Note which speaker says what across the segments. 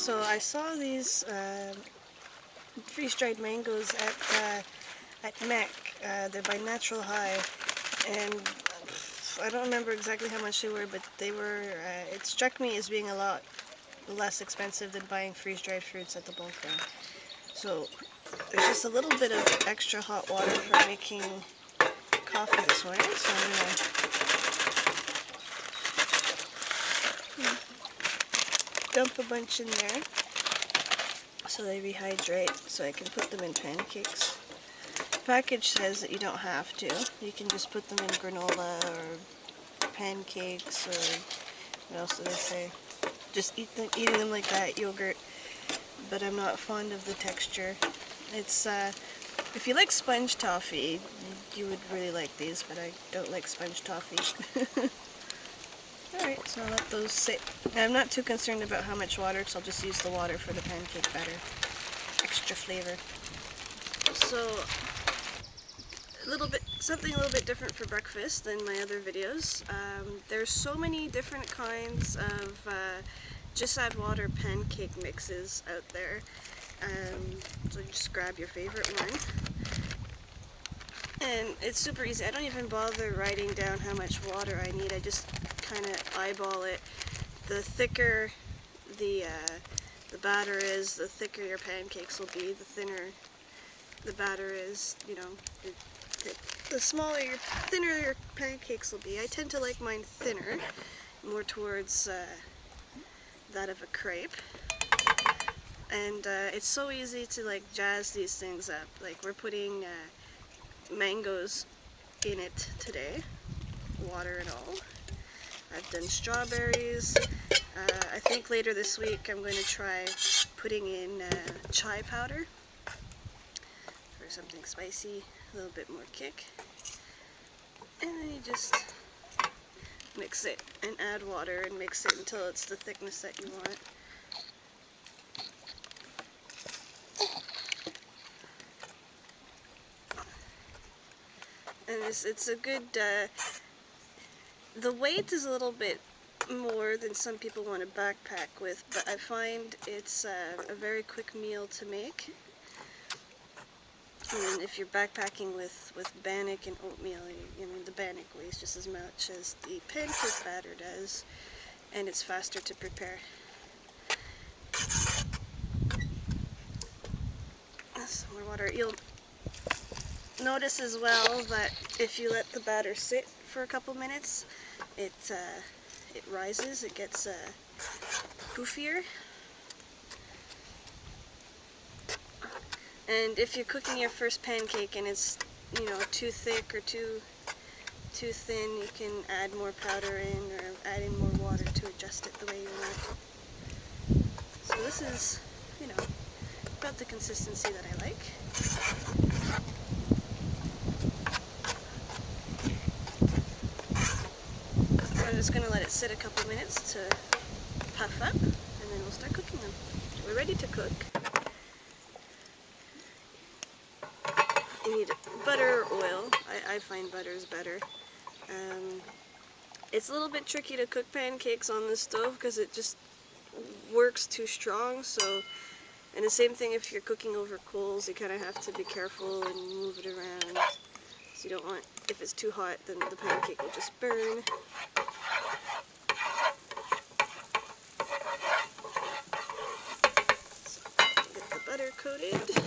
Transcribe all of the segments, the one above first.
Speaker 1: So I saw these freeze-dried mangoes at Mac. They're by Natural High, and I don't remember exactly how much they were, but they were. It struck me as being a lot less expensive than buying freeze-dried fruits at the bulk run. So there's just a little bit of extra hot water for making coffee this morning. So I'm gonna dump a bunch in there so they rehydrate, so I can put them in pancakes. The package says that you don't have to. You can just put them in granola or pancakes, or what else do they say? Just eating them like that, yogurt. But I'm not fond of the texture. It's if you like sponge toffee, you would really like these, but I don't like sponge toffee. Alright, so I'll let those sit. And I'm not too concerned about how much water, so I'll just use the water for the pancake batter. Extra flavor. So, something a little bit different for breakfast than my other videos. There's so many different kinds of just add water pancake mixes out there. So just grab your favorite one. And it's super easy. I don't even bother writing down how much water I need. I just kind of eyeball it. The thicker the batter is, the thicker your pancakes will be. The thinner the batter is, you know, the thinner your pancakes will be. I tend to like mine thinner, more towards that of a crepe. And it's so easy to like jazz these things up. Like we're putting mangoes in it today, water and all. I've done strawberries. I think later this week I'm going to try putting in chai powder for something spicy, a little bit more kick. And then you just mix it and add water and mix it until it's the thickness that you want. And it's a good, the weight is a little bit more than some people want to backpack with, but I find it's a very quick meal to make. And if you're backpacking with bannock and oatmeal, the bannock weighs just as much as the pancake batter does, and it's faster to prepare. Some more water. You'll notice as well that if you let the batter sit for a couple minutes, it rises, it gets poofier. And if you're cooking your first pancake and it's, too thick or too thin, you can add more powder in or add in more water to adjust it the way you want. So this is, about the consistency that I like. So I'm just going to let it sit a couple minutes to puff up, and then we'll start cooking them. We're ready to cook. You need butter or oil. I find butter is better. It's a little bit tricky to cook pancakes on the stove because it just works too strong. So, and the same thing if you're cooking over coals, you kind of have to be careful and move it around. So you don't want, if it's too hot, then the pancake will just burn. So get the butter coated.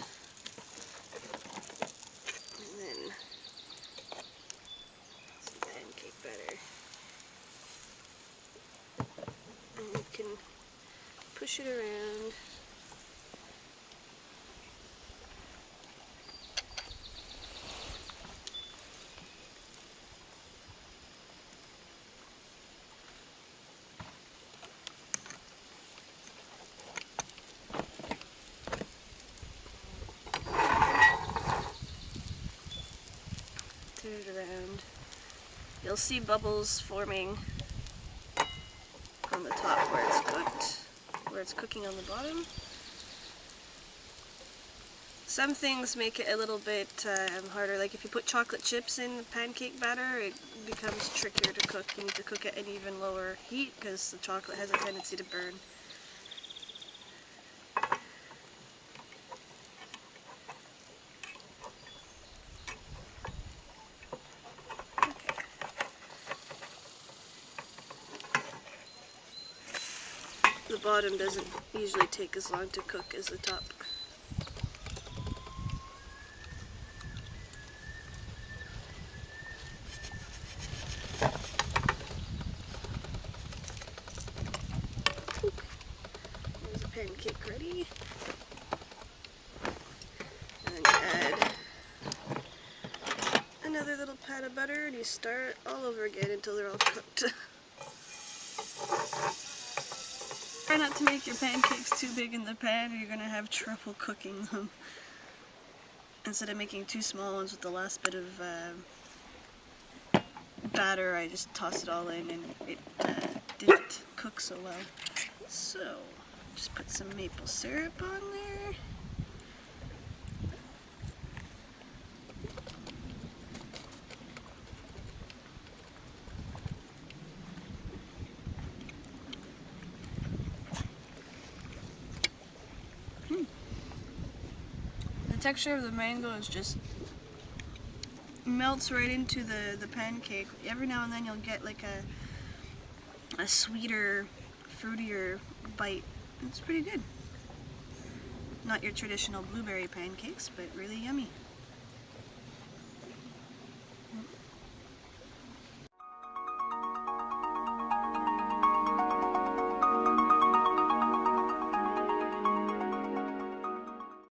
Speaker 1: Better. And you can push it around. Turn it around. You'll see bubbles forming on the top where it's cooked, where it's cooking on the bottom. Some things make it a little bit harder, like if you put chocolate chips in the pancake batter, it becomes trickier to cook. You need to cook at an even lower heat because the chocolate has a tendency to burn. bottom doesn't usually take as long to cook as the top. There's a pancake ready. And then you add another little pat of butter and you start all over again until they're all cooked. Try not to make your pancakes too big in the pan or you're going to have trouble cooking them. Instead of making two small ones with the last bit of batter, I just tossed it all in and it didn't cook so well. So, just put some maple syrup on there. The texture of the mango is just melts right into the pancake. Every now and then you'll get like a sweeter, fruitier bite. It's pretty good. Not your traditional blueberry pancakes, but really yummy.